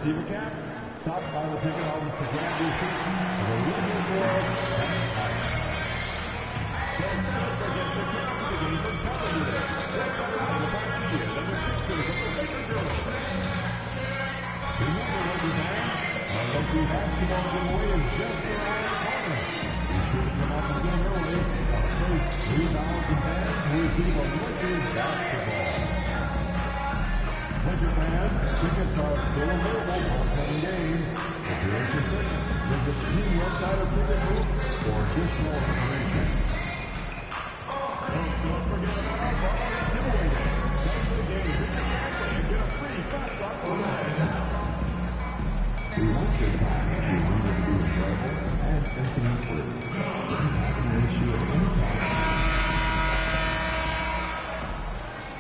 receiver cap, stop by the ticket office to grab your seat. And the leader board, don't forget to get to the game from television. They're better out of the past year than the Pistons of the Lakers are. Remember, ladies and gentlemen, our local basketball giveaway is just around the corner. Be sure to come out and get early. Our first 3,000 fans will receive a Lakers basketball. Laker fans, tickets are still available for upcoming games. If you're interested, visit the team website or ticket booth for additional information. Don't forget about our ball giveaway day. Come to the game, and get a free fast start for that. We want your time to be enjoyable and incident-free. If you have an issue at any time.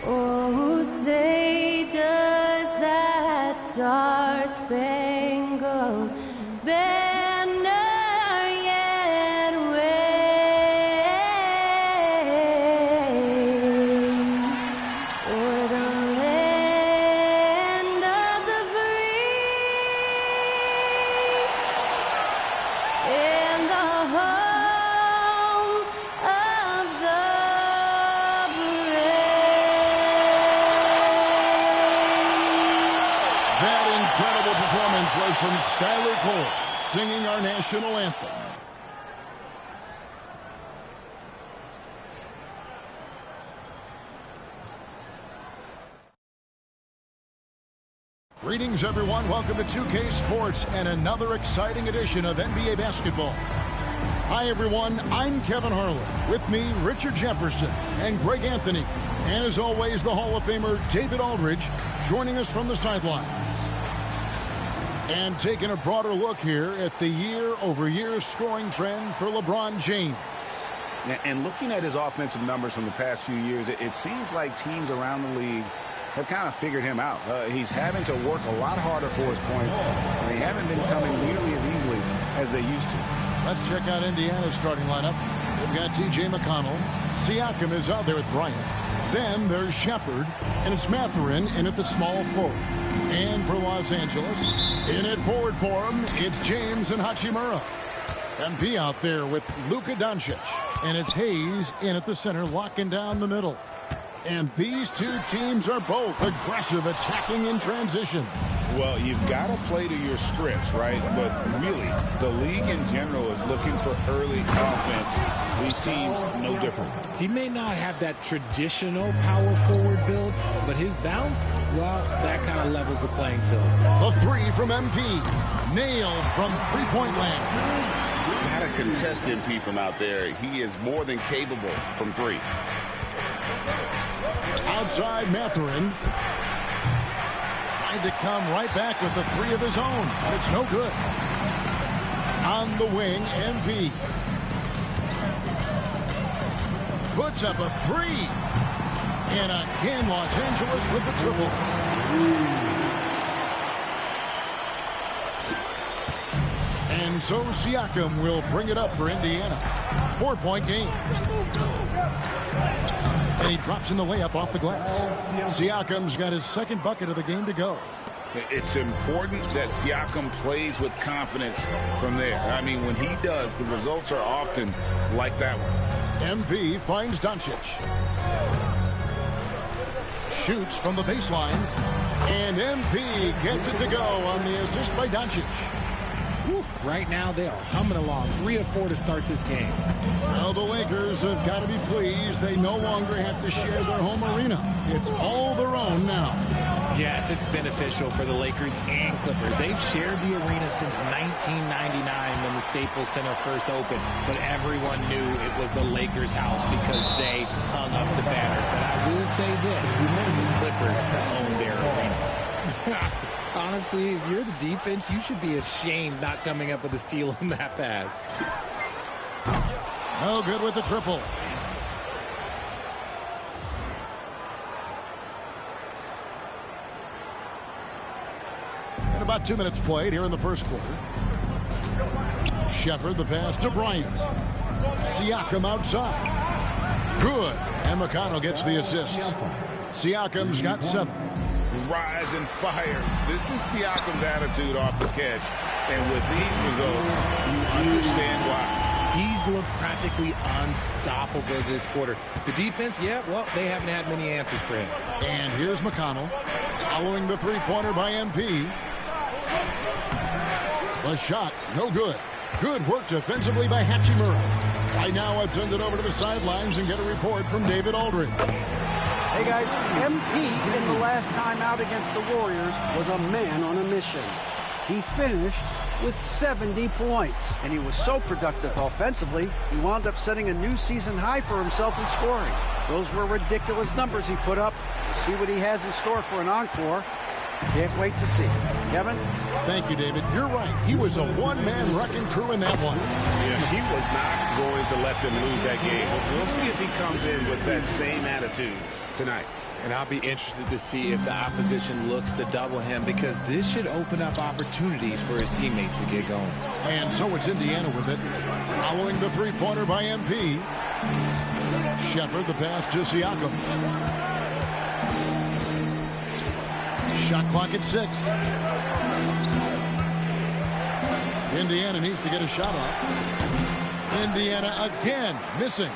Oh, say does that star-spangled banner yet wave o'er the land of the free and the home of the That incredible performance was from Skylar Cole, singing our national anthem. Greetings, everyone. Welcome to 2K Sports and another exciting edition of NBA basketball. Hi, everyone. I'm Kevin Harlan. With me, Richard Jefferson and Greg Anthony. And as always, the Hall of Famer David Aldridge joining us from the sidelines. And taking a broader look here at the year-over-year scoring trend for LeBron James. And looking at his offensive numbers from the past few years, it seems like teams around the league have kind of figured him out. He's having to work a lot harder for his points, and they haven't been coming nearly as easily as they used to. Let's check out Indiana's starting lineup. They've got T.J. McConnell. Siakam is out there with Bryant. Then there's Shepard, and it's Mathurin in at the small forward. And for Los Angeles, in at forward for him, it's James and Hachimura. MP out there with Luka Doncic, and it's Hayes in at the center, locking down the middle. And these two teams are both aggressive, attacking in transition. Well, you've got to play to your scripts, right? But really, the league in general is looking for early offense. These teams, no different. He may not have that traditional power forward build, but his bounce, well, that kind of levels the playing field. A three from MP. Nailed from three-point land. Got to contest MP from out there. He is more than capable from three. Outside Mathurin. Tried to come right back with a three of his own, but it's no good. On the wing, MP. Puts up a three. And again, Los Angeles with the triple. And so Siakam will bring it up for Indiana. 4-point game. And he drops in the layup off the glass. Siakam's got his second bucket of the game to go. It's important that Siakam plays with confidence from there. I mean, when he does, the results are often like that one. MP finds Doncic. Shoots from the baseline. And MP gets it to go on the assist by Doncic. Right now, they are humming along. 3 of 4 to start this game. Well, the Lakers have got to be pleased. They no longer have to share their home arena. It's all their own now. Yes, it's beneficial for the Lakers and Clippers. They've shared the arena since 1999 when the Staples Center first opened. But everyone knew it was the Lakers' house because they hung up the banner. But I will say this, the Clippers own their arena. Honestly, if you're the defense, you should be ashamed not coming up with a steal on that pass. No good with the triple. And about 2 minutes played here in the first quarter. Shepard, the pass to Bryant. Siakam outside. Good. And McConnell gets the assist. Siakam's got 7. rise and fires. This is Siakam's attitude off the catch. And with these results, you understand why. He's looked practically unstoppable this quarter. The defense, yeah, well, they haven't had many answers for him. And here's McConnell following the three-pointer by MP. The shot, no good. Good work defensively by Hachimura. Right now, let's send it over to the sidelines and get a report from David Aldridge. Hey guys, MP in the last time out against the Warriors was a man on a mission. He finished with 70 points, and he was so productive offensively, he wound up setting a new season high for himself in scoring. Those were ridiculous numbers he put up. We'll see what he has in store for an encore. Can't wait to see. Kevin? Thank you, David. You're right. He was a one-man wrecking crew in that one. Yeah, he was not going to let them lose that game. We'll see if he comes in with that same attitude tonight. And I'll be interested to see if the opposition looks to double him, because this should open up opportunities for his teammates to get going. And so it's Indiana with it. Following the three-pointer by MP. Shepard, the pass to Siakam. Shot clock at 6. Indiana needs to get a shot off. Indiana again missing.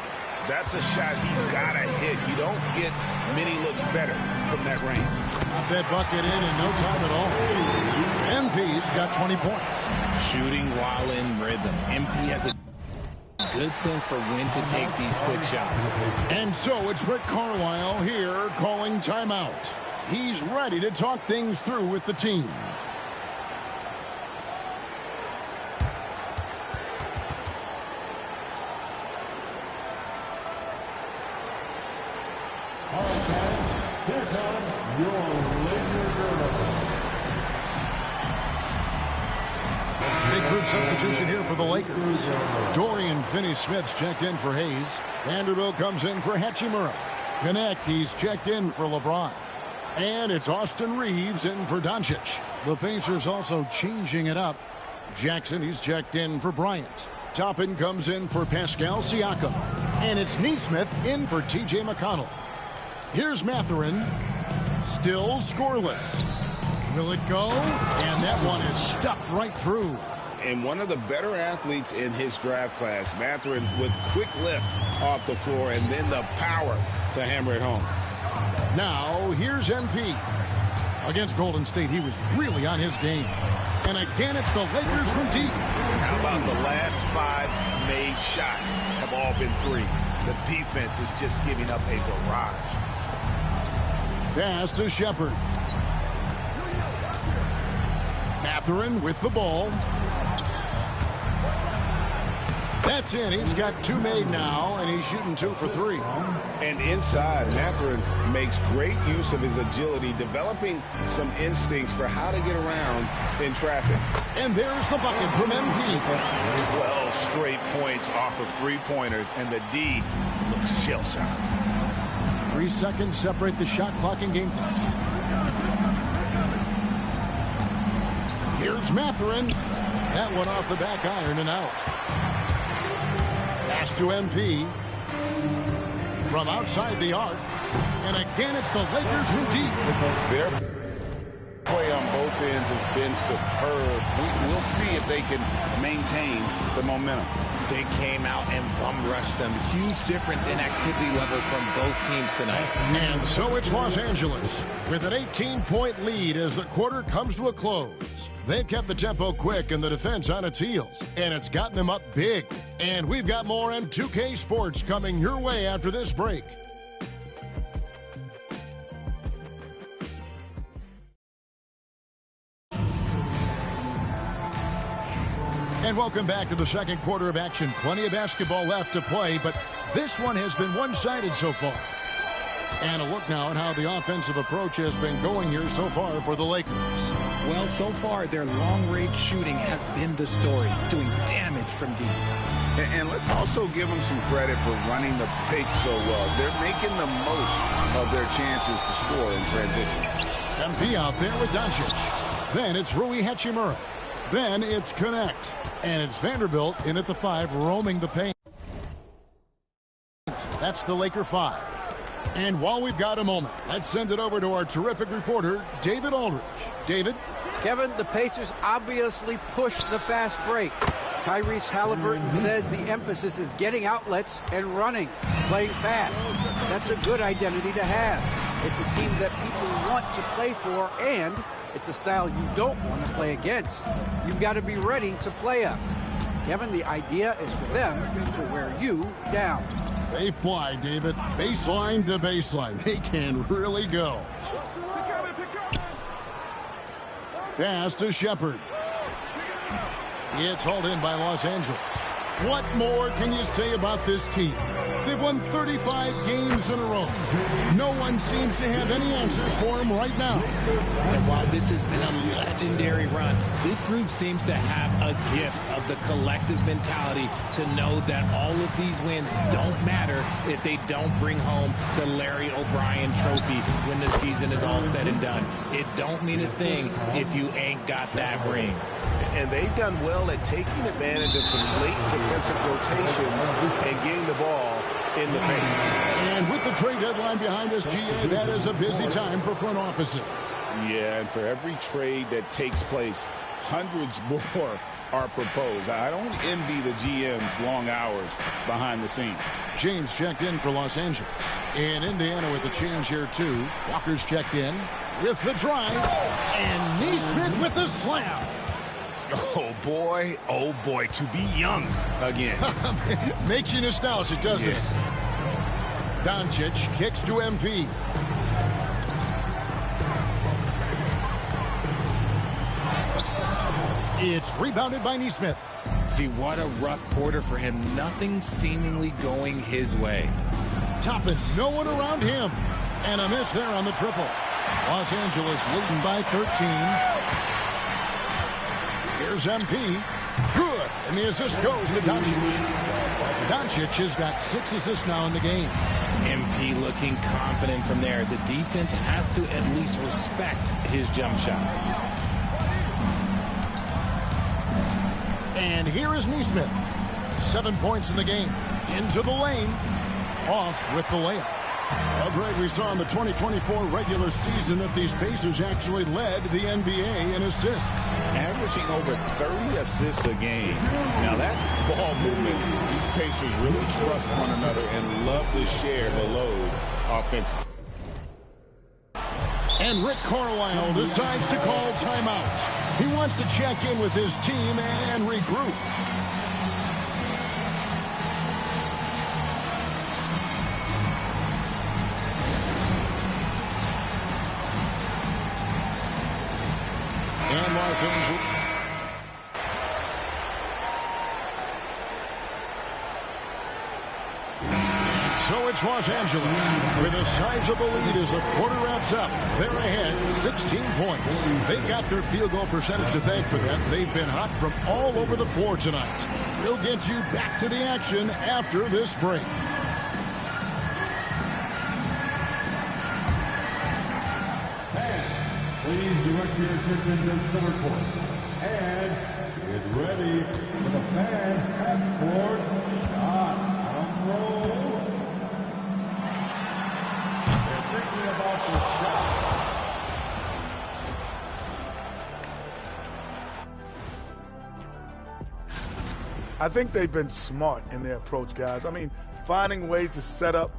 That's a shot he's got to hit. You don't get many looks better from that range. Got that bucket in no time at all. MP's got 20 points. Shooting while in rhythm. MP has a good sense for when to take these quick shots. And so it's Rick Carlisle here calling timeout. He's ready to talk things through with the team. Here comes your Lakers girls. Big group substitution here for the Lakers. Dorian Finney-Smith's checked in for Hayes. Vanderbilt comes in for Hachimura. Connect, he's checked in for LeBron. And it's Austin Reeves in for Doncic. The Pacers also changing it up. Jackson, he's checked in for Bryant. Toppin comes in for Pascal Siakam. And it's Nesmith in for T.J. McConnell. Here's Mathurin. Still scoreless. Will it go? And that one is stuffed right through. And one of the better athletes in his draft class, Mathurin, with quick lift off the floor and then the power to hammer it home. Now, here's MP. Against Golden State, he was really on his game. And again, it's the Lakers from deep. How about the last 5 made shots have all been threes? The defense is just giving up a barrage. Pass to Shepard. Mathurin with the ball. That's in. He's got 2 made now, and he's shooting 2 for 3. And inside, Mathurin makes great use of his agility, developing some instincts for how to get around in traffic. And there's the bucket from MP. 12 straight points off of 3-pointers, and the D looks shell-shocked. 3 seconds separate the shot clock and game clock. Here's Mathurin. That one off the back iron and out. Pass to MP. From outside the arc. And again, it's the Lakers from deep. Their play on both ends has been superb. We'll see if they can maintain the momentum. They came out and bum-rushed them. Huge difference in activity level from both teams tonight. And so it's Los Angeles with an 18-point lead as the quarter comes to a close. They've kept the tempo quick and the defense on its heels, and it's gotten them up big. And we've got more M2K Sports coming your way after this break. And welcome back to the second quarter of action. Plenty of basketball left to play, but this one has been one-sided so far. And a look now at how the offensive approach has been going here so far for the Lakers. Well, so far, their long-range shooting has been the story, doing damage from deep. And let's also give them some credit for running the pick so well. They're making the most of their chances to score in transition. MP out there with Doncic. Then it's Rui Hachimura. Then it's Connect. And it's Vanderbilt in at the 5, roaming the paint. That's the Laker 5. And while we've got a moment, let's send it over to our terrific reporter, David Aldridge. David? Kevin, the Pacers obviously pushed the fast break. Tyrese Halliburton says the emphasis is getting outlets and running, playing fast. That's a good identity to have. It's a team that people want to play for, and it's a style you don't want to play against. You've got to be ready to play us. Kevin, the idea is for them to wear you down. They fly, David. Baseline to baseline. They can really go. Pass to Shepard. It's hauled in by Los Angeles. What more can you say about this team? They've won 35 games in a row. No one seems to have any answers for them right now. And while this has been a legendary run, this group seems to have a gift of the collective mentality to know that all of these wins don't matter if they don't bring home the Larry O'Brien trophy when the season is all said and done. It don't mean a thing if you ain't got that ring. And they've done well at taking advantage of some late defensive rotations and getting the ball in the paint. And with the trade deadline behind us, GA, that is a busy time for front offices. Yeah, and for every trade that takes place, hundreds more are proposed. I don't envy the GM's long hours behind the scenes. James checked in for Los Angeles. In Indiana with the change here, too. Walker's checked in with the drive. And Nesmith with the slam. Oh, boy, to be young again. Makes you nostalgic, doesn't it? Doncic kicks to MP. It's rebounded by Nesmith. See, what a rough quarter for him. Nothing seemingly going his way. Toppin, no one around him. And a miss there on the triple. Los Angeles leading by 13. Here's MP. Good. And the assist goes to Doncic. Doncic has got 6 assists now in the game. MP looking confident from there. The defense has to at least respect his jump shot. And here is Nesmith. 7 points in the game. Into the lane. Off with the layup. Well, Greg, we saw in the 2024 regular season that these Pacers actually led the NBA in assists. Averaging over 30 assists a game. Now that's ball movement. These Pacers really trust one another and love to share the load offensively. And Rick Carlisle decides to call timeout. He wants to check in with his team and regroup. And Los Angeles. So it's Los Angeles with a sizable lead as the quarter wraps up. They're ahead 16 points. They've got their field goal percentage to thank for that. They've been hot from all over the floor tonight. We'll get you back to the action after this break. Please direct your attention to center court. And get ready for the fan half-court shot. Don't roll. They're thinking about the shot. I think they've been smart in their approach, guys. I mean, finding ways to set up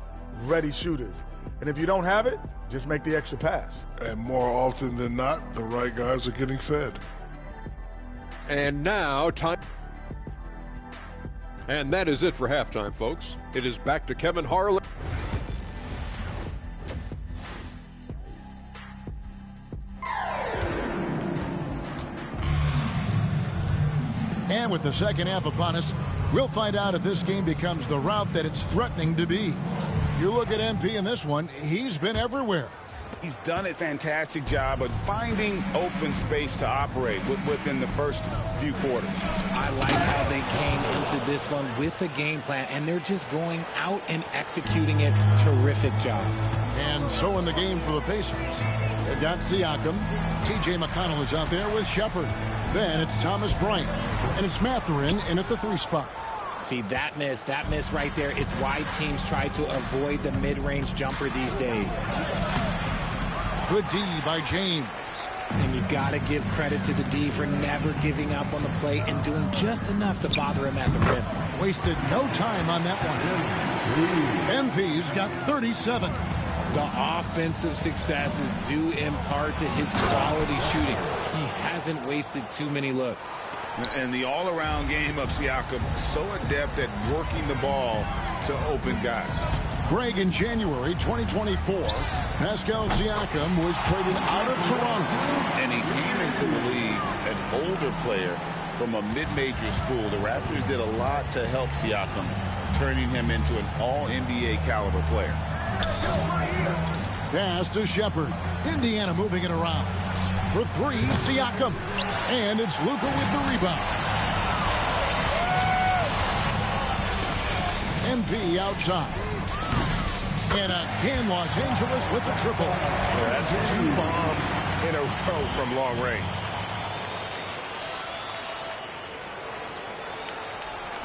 ready shooters. And if you don't have it, just make the extra pass. And more often than not, the right guys are getting fed. And now time. And that is it for halftime, folks. It is back to Kevin Harlan. And with the second half upon us, we'll find out if this game becomes the route that it's threatening to be. You look at MP in this one, he's been everywhere. He's done a fantastic job of finding open space to operate within the first few quarters. I like how they came into this one with a game plan, and they're just going out and executing it. Terrific job. And so in the game for the Pacers, they've got Siakam. TJ McConnell is out there with Shepard. Then it's Thomas Bryant. And it's Mathurin in at the 3 spot. See, that miss right there, it's why teams try to avoid the mid-range jumper these days. Good D by James. And you got to give credit to the D for never giving up on the play and doing just enough to bother him at the rim. Wasted no time on that one. MP's got 37. The offensive success is due in part to his quality shooting. He hasn't wasted too many looks. And the all-around game of Siakam, so adept at working the ball to open guys. Greg, in January 2024, Pascal Siakam was traded out of Toronto. And he came into the league an older player from a mid-major school. The Raptors did a lot to help Siakam, turning him into an all-NBA caliber player. Pass to Shepherd. Indiana moving it around. For three, Siakam. And it's Luka with the rebound. MP outside. And again, Los Angeles with the triple. That's 2 bombs in a row from long range.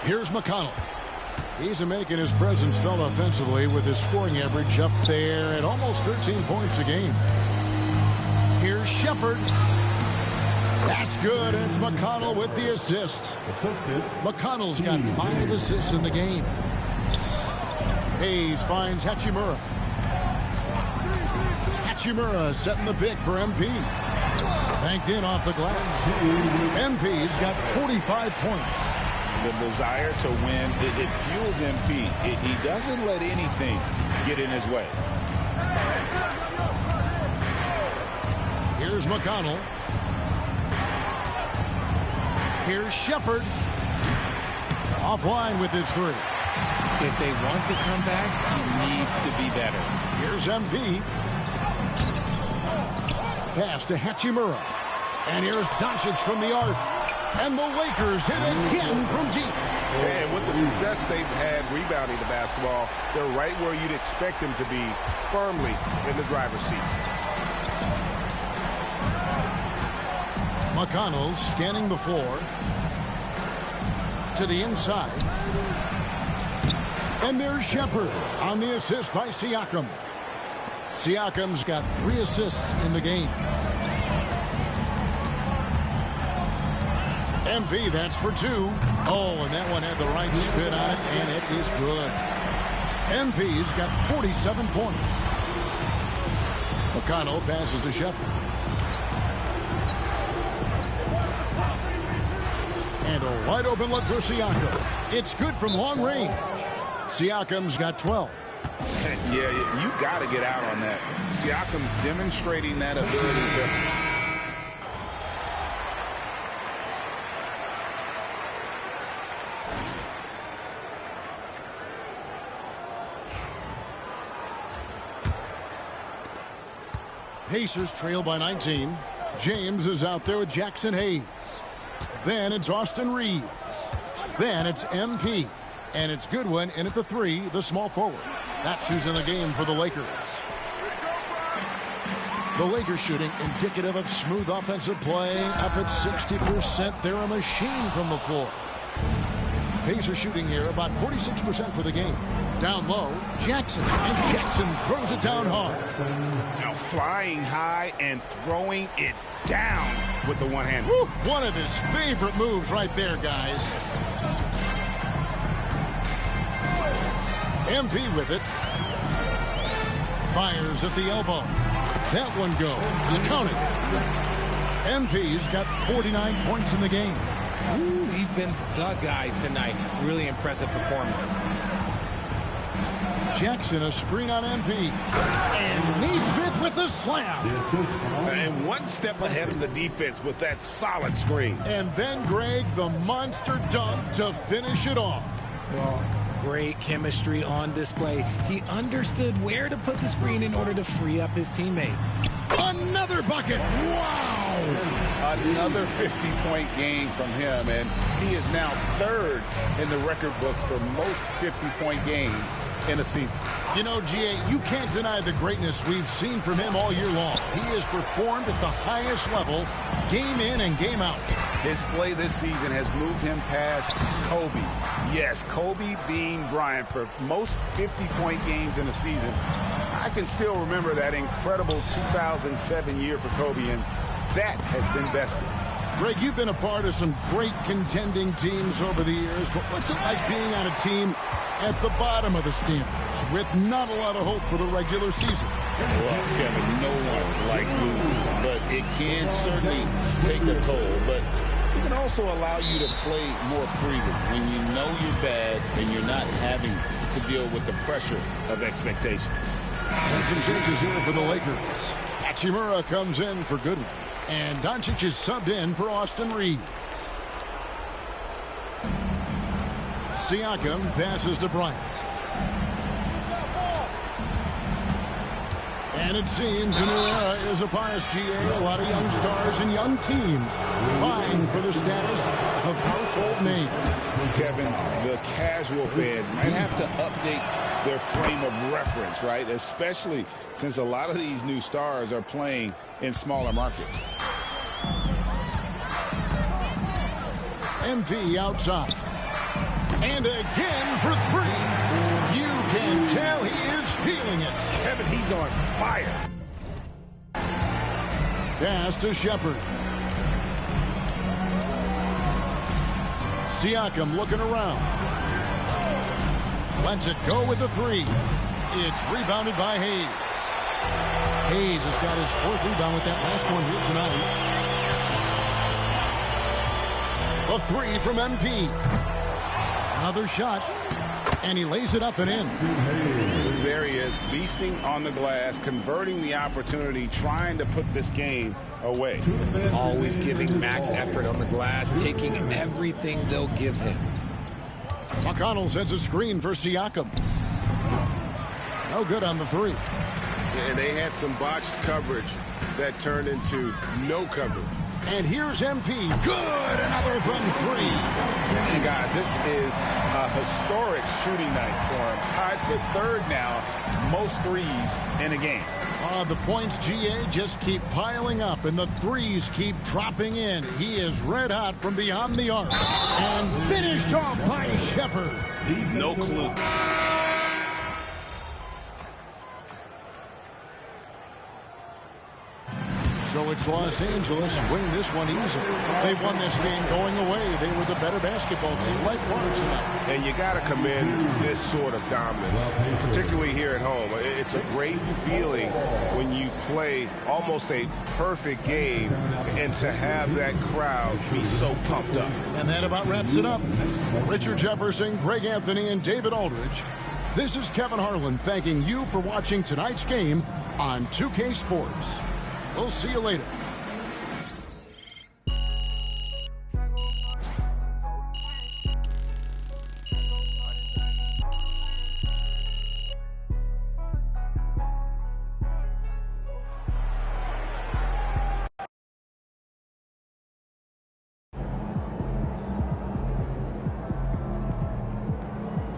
Here's McConnell. He's making his presence felt offensively with his scoring average up there at almost 13 points a game. Here's Shepherd. That's good. It's McConnell with the assist. McConnell's got 5 assists in the game. Hayes finds Hachimura. Hachimura setting the pick for MP. Banked in off the glass. MP's got 45 points. The desire to win, it fuels MP. He doesn't let anything get in his way. Here's McConnell. Here's Shepherd. Offline with his 3. If they want to come back, he needs to be better. Here's MP. Pass to Hachimura. And here's Doncic from the arc. And the Lakers hit again from deep. And with the success they've had rebounding the basketball, they're right where you'd expect them to be, firmly in the driver's seat. McConnell scanning the floor. To the inside. And there's Shepherd on the assist by Siakam. Siakam's got 3 assists in the game. MP, that's for 2. Oh, and that one had the right spin on it, and it is good. MP's got 47 points. McConnell passes to Shepherd. And a wide open look for Siakam. It's good from long range. Siakam's got 12. Yeah, you got to get out on that. Siakam demonstrating that ability to... Pacers trail by 19. James is out there with Jackson Hayes. Then it's Austin Reeves. Then it's MP. And it's Goodwin in at the 3, the small forward. That's who's in the game for the Lakers. The Lakers shooting indicative of smooth offensive play. Up at 60%. They're a machine from the floor. Pacers shooting here about 46% for the game. Down low, Jackson. And Jackson throws it down hard. Now flying high and throwing it down with the one hand. Woo, one of his favorite moves right there, guys. MP with it. Fires at the elbow. That one goes. Count it. MP's got 49 points in the game. Ooh, he's been the guy tonight. Really impressive performance. Jackson, a screen on MP. And Nesmith with the slam. And one step ahead of the defense with that solid screen. And then, Greg, the monster dunk to finish it off. Well, great chemistry on display. He understood where to put the screen in order to free up his teammate. Another bucket. Wow. Another 50-point game from him, and he is now 3rd in the record books for most 50-point games in a season. You know, G.A., you can't deny the greatness we've seen from him all year long. He has performed at the highest level, game in and game out. His play this season has moved him past Kobe. Yes, Kobe being Bryant for most 50-point games in a season. I can still remember that incredible 2007 year for Kobe, and that has been bested. Greg, you've been a part of some great contending teams over the years, but what's it like being on a team at the bottom of the standings with not a lot of hope for the regular season? Well, Kevin, no one likes losing, but it can certainly take a toll. But it can also allow you to play more freely when you know you're bad and you're not having to deal with the pressure of expectation. And some changes here for the Lakers. Hachimura comes in for Goodwin. And Doncic is subbed in for Austin Reeves. Siakam passes to Bryant. And it seems a new era is upon us, GA. A lot of young stars and young teams vying for the status of household names. Kevin, the casual fans might have to update their frame of reference, right? Especially since a lot of these new stars are playing in smaller markets. MP outside. And again for three. You can tell he is feeling it. Kevin, he's on fire. Pass to Shepherd. Siakam looking around. Lets it go with the three. It's rebounded by Hayes. Hayes has got his fourth rebound with that last one here tonight. A three from MP. Another shot. And he lays it up and in. There he is, beasting on the glass, converting the opportunity, trying to put this game away. Always giving max effort on the glass, taking everything they'll give him. McConnell sends a screen for Siakam. No good on the three. And they had some botched coverage that turned into no coverage. And here's MP. Good! Another from three. And guys, this is a historic shooting night for him. Tied for third now, most threes in a game. The points, GA, just keep piling up, and the threes keep dropping in. He is red hot from beyond the arc. And finished off by Shepherd. No clue. So it's Los Angeles winning this one easily. They won this game going away. They were the better basketball team by far tonight. And you got to commend this sort of dominance, particularly here at home. It's a great feeling when you play almost a perfect game and to have that crowd be so pumped up. And that about wraps it up. Richard Jefferson, Greg Anthony, and David Aldridge. This is Kevin Harlan thanking you for watching tonight's game on 2K Sports. We'll see you later.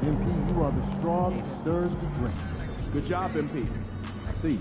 MP, you are the straw that stirs the drink. Good job, MP. I see you.